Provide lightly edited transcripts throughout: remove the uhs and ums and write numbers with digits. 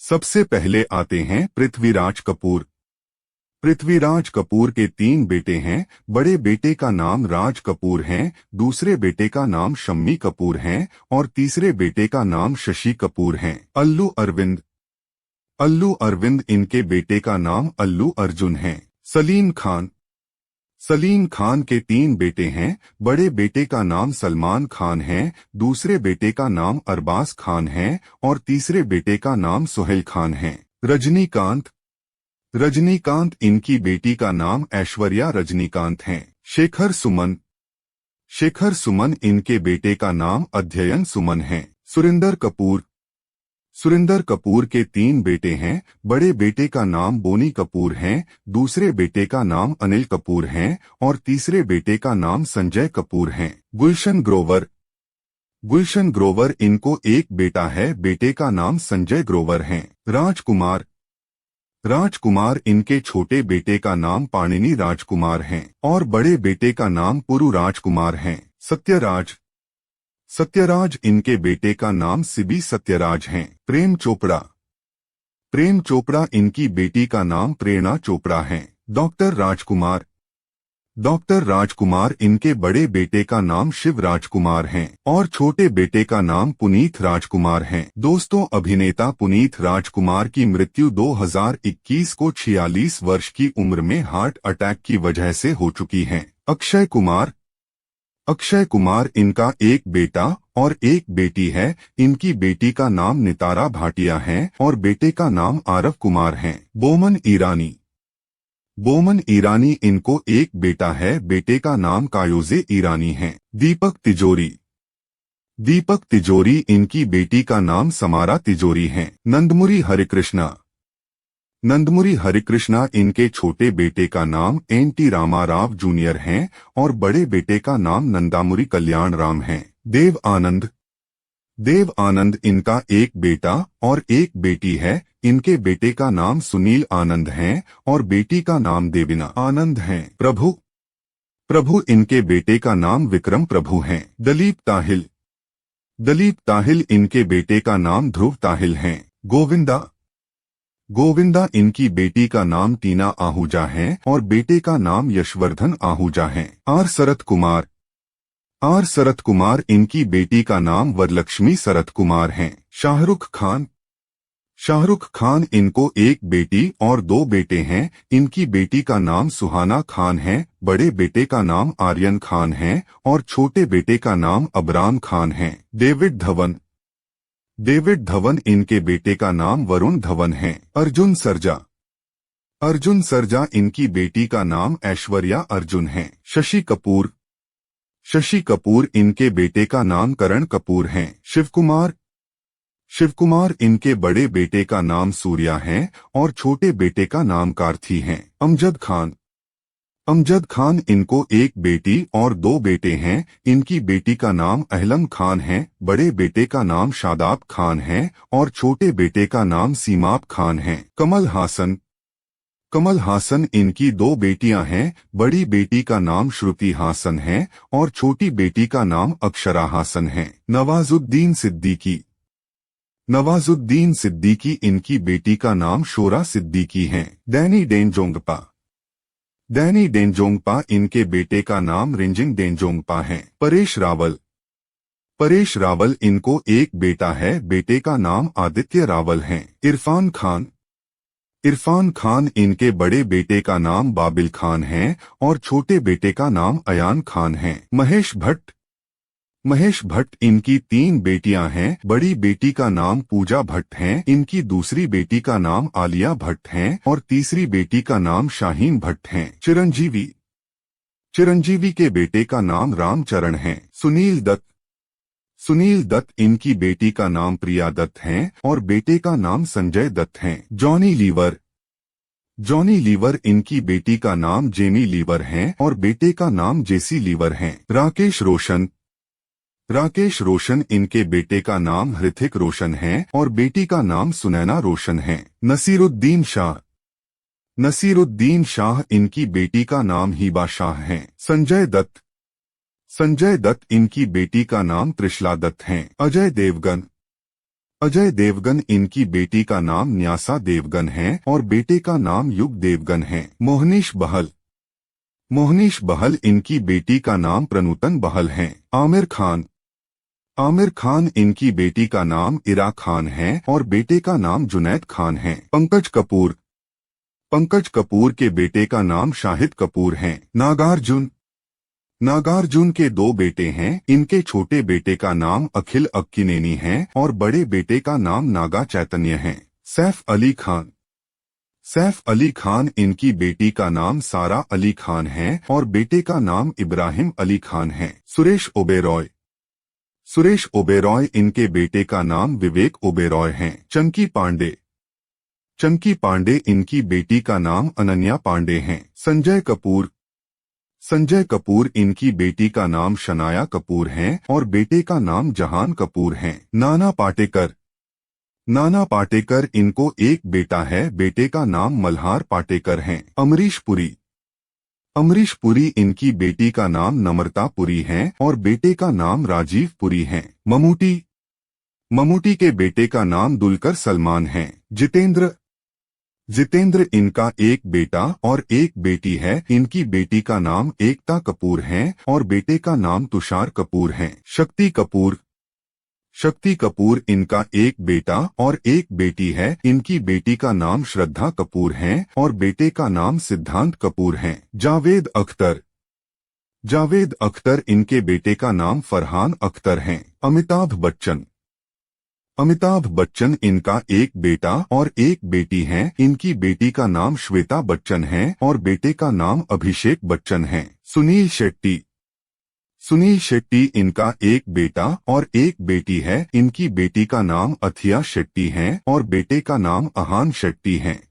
सबसे पहले आते हैं पृथ्वीराज कपूर। पृथ्वीराज कपूर के 3 बेटे हैं। बड़े बेटे का नाम राज कपूर है, दूसरे बेटे का नाम शम्मी कपूर है और तीसरे बेटे का नाम शशि कपूर है। अल्लू अरविंद। अल्लू अरविंद इनके बेटे का नाम अल्लू अर्जुन है। सलीम खान। सलीम खान के 3 बेटे हैं। बड़े बेटे का नाम सलमान खान है, दूसरे बेटे का नाम अरबाज खान है और तीसरे बेटे का नाम सुहेल खान है। रजनीकांत। रजनीकांत इनकी बेटी का नाम ऐश्वर्या रजनीकांत है। शेखर सुमन। शेखर सुमन इनके बेटे का नाम अध्ययन सुमन है। सुरिंदर कपूर। सुरिंदर कपूर के 3 बेटे हैं। बड़े बेटे का नाम बोनी कपूर है, दूसरे बेटे का नाम अनिल कपूर है और तीसरे बेटे का नाम संजय कपूर है। गुलशन ग्रोवर। गुलशन ग्रोवर इनको एक बेटा है, बेटे का नाम संजय ग्रोवर है। राजकुमार। राजकुमार इनके छोटे बेटे का नाम पाणिनी राजकुमार है और बड़े बेटे का नाम पुरु राजकुमार है। सत्यराज। सत्यराज इनके बेटे का नाम सिबी सत्यराज है। प्रेम चोपड़ा। प्रेम चोपड़ा इनकी बेटी का नाम प्रेरणा चोपड़ा है। डॉक्टर राजकुमार। डॉक्टर राजकुमार इनके बड़े बेटे का नाम शिव राजकुमार है और छोटे बेटे का नाम पुनीत राजकुमार है। दोस्तों, अभिनेता पुनीत राजकुमार की मृत्यु 2021 को 46 वर्ष की उम्र में हार्ट अटैक की वजह से हो चुकी है। अक्षय कुमार। अक्षय कुमार इनका एक बेटा और एक बेटी है। इनकी बेटी का नाम नितारा भाटिया है और बेटे का नाम आरव कुमार है। बोमन ईरानी। बोमन ईरानी इनको एक बेटा है, बेटे का नाम कायोजे ईरानी है। दीपक तिजोरी। दीपक तिजोरी इनकी बेटी का नाम समारा तिजोरी है। नंदमुरी हरिकृष्णा। नंदमुरी हरिकृष्णा इनके छोटे बेटे का नाम एन.टी. रामा राव जूनियर है और बड़े बेटे का नाम नंदामुरी कल्याण राम है। देव आनंद। देव आनंद इनका एक बेटा और एक बेटी है। इनके बेटे का नाम सुनील आनंद है और बेटी का नाम देविना आनंद है। प्रभु। प्रभु इनके बेटे का नाम विक्रम प्रभु है। दलीप ताहिल। दलीप ताहिल इनके बेटे का नाम ध्रुव ताहिल है। गोविंदा। गोविंदा इनकी बेटी का नाम टीना आहूजा है और बेटे का नाम यशवर्धन आहूजा है। आर शरत कुमार। आर शरत कुमार इनकी बेटी का नाम वरलक्ष्मी शरत कुमार है। शाहरुख खान। शाहरुख खान इनको एक बेटी और 2 बेटे हैं। इनकी बेटी का नाम सुहाना खान है, बड़े बेटे का नाम आर्यन खान है और छोटे बेटे का नाम अबराम खान है। डेविड धवन। डेविड धवन इनके बेटे का नाम वरुण धवन है। अर्जुन सरजा। अर्जुन सरजा इनकी बेटी का नाम ऐश्वर्या अर्जुन है। शशि कपूर। शशि कपूर इनके बेटे का नाम करण कपूर है। शिवकुमार। शिवकुमार इनके बड़े बेटे का नाम सूर्या है और छोटे बेटे का नाम कार्थी है। अमजद खान। अमजद खान इनको एक बेटी और 2 बेटे हैं। इनकी बेटी का नाम अहलम खान है, बड़े बेटे का नाम शादाब खान है और छोटे बेटे का नाम सीमाब खान है। कमल हासन। कमल हासन इनकी 2 बेटियां हैं। बड़ी बेटी का नाम श्रुति हासन है और छोटी बेटी का नाम अक्षरा हासन है। नवाजुद्दीन सिद्दीकी। नवाजुद्दीन सिद्दीकी इनकी बेटी का नाम शोरा सिद्दीकी है। डैनी डेंजोंगपा। डैनी डेंजोंगपा इनके बेटे का नाम रिंजिंग डेंजोंगपा है। परेश रावल। परेश रावल इनको एक बेटा है, बेटे का नाम आदित्य रावल है। इरफान खान। इरफान खान इनके बड़े बेटे का नाम बाबिल खान है और छोटे बेटे का नाम अयान खान है। महेश भट्ट। महेश भट्ट इनकी 3 बेटियां हैं। बड़ी बेटी का नाम पूजा भट्ट है, इनकी दूसरी बेटी का नाम आलिया भट्ट है और तीसरी बेटी का नाम शाहीन भट्ट है। चिरंजीवी। चिरंजीवी के बेटे का नाम रामचरण है। सुनील दत्त। सुनील दत्त इनकी बेटी का नाम प्रिया दत्त है और बेटे का नाम संजय दत्त है। Johnny liver. जॉनी लीवर इनकी बेटी का नाम जेमी लीवर है और बेटे का नाम जेसी लीवर है। राकेश रोशन। राकेश रोशन इनके बेटे का नाम हृतिक रोशन है और बेटी का नाम सुनैना रोशन है। नसीरुद्दीन शाह। नसीरुद्दीन शाह इनकी बेटी का नाम हिबा शाह है। संजय दत्त। संजय दत्त इनकी बेटी का नाम त्रिशला दत्त है। अजय देवगन। अजय देवगन इनकी बेटी का नाम न्यासा देवगन है और बेटे का नाम युग देवगन है। मोहनीश बहल इनकी बेटी का नाम प्रनूतन बहल है। आमिर खान इनकी बेटी का नाम इरा खान है और बेटे का नाम जुनैद खान है। पंकज कपूर के बेटे का नाम शाहिद कपूर है। नागार्जुन के दो बेटे हैं। इनके छोटे बेटे का नाम अखिल अक्किनेनी है और बड़े बेटे का नाम नागा चैतन्य है। सैफ अली खान इनकी बेटी का नाम सारा अली खान है और बेटे का नाम इब्राहिम अली खान है। सुरेश ओबेरॉय इनके बेटे का नाम विवेक ओबेरॉय है। चंकी पांडे इनकी बेटी का नाम अनन्या पांडे है। संजय कपूर इनकी बेटी का नाम शनाया कपूर है और बेटे का नाम जहान कपूर है। नाना पाटेकर इनको एक बेटा है, बेटे का नाम मल्हार पाटेकर है। अमरीश पुरी इनकी बेटी का नाम नम्रता पुरी है और बेटे का नाम राजीव पुरी है। ममूटी के बेटे का नाम दुलकर सलमान है। जितेंद्र इनका एक बेटा और एक बेटी है। इनकी बेटी का नाम एकता कपूर है और बेटे का नाम तुषार कपूर है। शक्ति कपूर इनका एक बेटा और एक बेटी है। इनकी बेटी का नाम श्रद्धा कपूर है और बेटे का नाम सिद्धांत कपूर है। जावेद अख्तर इनके बेटे का नाम फरहान अख्तर है। अमिताभ बच्चन इनका एक बेटा और एक बेटी है। इनकी बेटी का नाम श्वेता बच्चन है और बेटे का नाम अभिषेक बच्चन है। सुनील शेट्टी इनका एक बेटा और एक बेटी है। इनकी बेटी का नाम अथिया शेट्टी है और बेटे का नाम अहान शेट्टी है।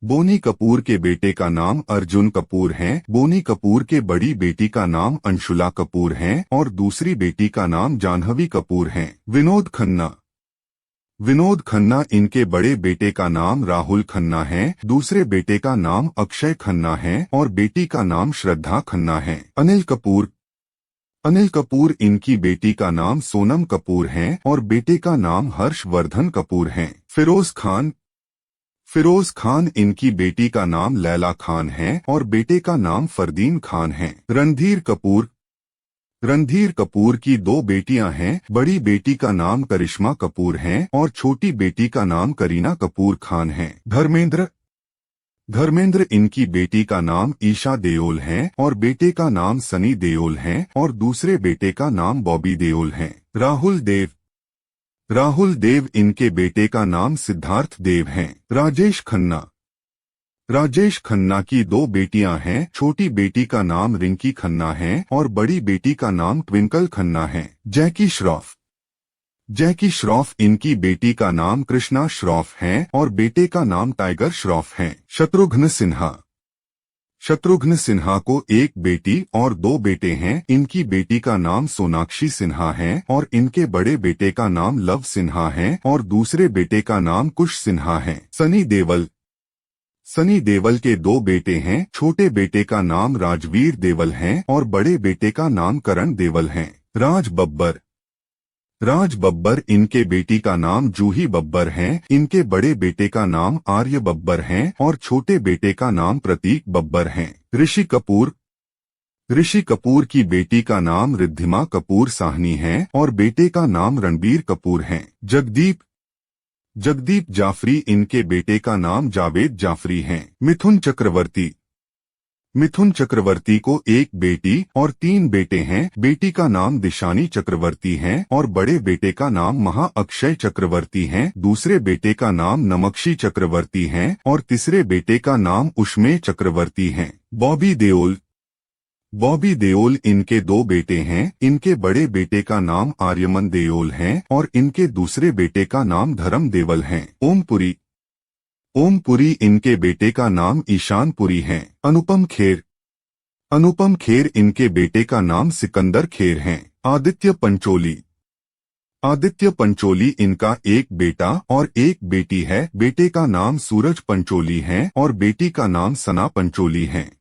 बोनी कपूर के बेटे का नाम अर्जुन कपूर है। बोनी कपूर के बड़ी बेटी का नाम अंशुला कपूर है और दूसरी बेटी का नाम जाह्नवी कपूर है। विनोद खन्ना इनके बड़े बेटे का नाम राहुल खन्ना है। दूसरे बेटे का नाम अक्षय खन्ना है और बेटी का नाम श्रद्धा खन्ना है। अनिल कपूर इनकी बेटी का नाम सोनम कपूर है और बेटे का नाम हर्षवर्धन कपूर है। फिरोज खान इनकी बेटी का नाम लैला खान है और बेटे का नाम फरदीन खान है। रणधीर कपूर की दो बेटियां हैं। बड़ी बेटी का नाम करिश्मा कपूर है और छोटी बेटी का नाम करीना कपूर खान है। धर्मेंद्र इनकी बेटी का नाम ईशा देओल है और बेटे का नाम सनी देओल है और दूसरे बेटे का नाम बॉबी देओल है। राहुल देव इनके बेटे का नाम सिद्धार्थ देव है। राजेश खन्ना की दो बेटियां हैं। छोटी बेटी का नाम रिंकी खन्ना है और बड़ी बेटी का नाम ट्विंकल खन्ना है। जैकी श्रॉफ इनकी बेटी का नाम कृष्णा श्रॉफ है और बेटे का नाम टाइगर श्रॉफ है। शत्रुघ्न सिन्हा को एक बेटी और दो बेटे हैं। इनकी बेटी का नाम सोनाक्षी सिन्हा है और इनके बड़े बेटे का नाम लव सिन्हा है और दूसरे बेटे का नाम कुश सिन्हा है। सनी देवल के दो बेटे हैं। छोटे बेटे का नाम राजवीर देवल है और बड़े बेटे का नाम करण देवल है। राज बब्बर इनके बेटी का नाम जूही बब्बर है। इनके बड़े बेटे का नाम आर्य बब्बर है और छोटे बेटे का नाम प्रतीक बब्बर है। ऋषि कपूर की बेटी का नाम रिद्धिमा कपूर साहनी है और बेटे का नाम रणबीर कपूर है। जगदीप जाफरी इनके बेटे का नाम जावेद जाफरी है। मिथुन चक्रवर्ती को एक बेटी और तीन बेटे हैं। बेटी का नाम दिशानी चक्रवर्ती है और बड़े बेटे का नाम महा अक्षय चक्रवर्ती है। दूसरे बेटे का नाम नमक्षी चक्रवर्ती है और तीसरे बेटे का नाम उष्मे चक्रवर्ती है। बॉबी देओल इनके दो बेटे हैं। इनके बड़े बेटे का नाम आर्यमन देओल है और इनके दूसरे बेटे का नाम धर्म देवल है। ओम पुरी इनके बेटे का नाम ईशान पुरी है। अनुपम खेर इनके बेटे का नाम सिकंदर खेर है। आदित्य पंचोली इनका एक बेटा और एक बेटी है। बेटे का नाम सूरज पंचोली है और बेटी का नाम सना पंचोली है।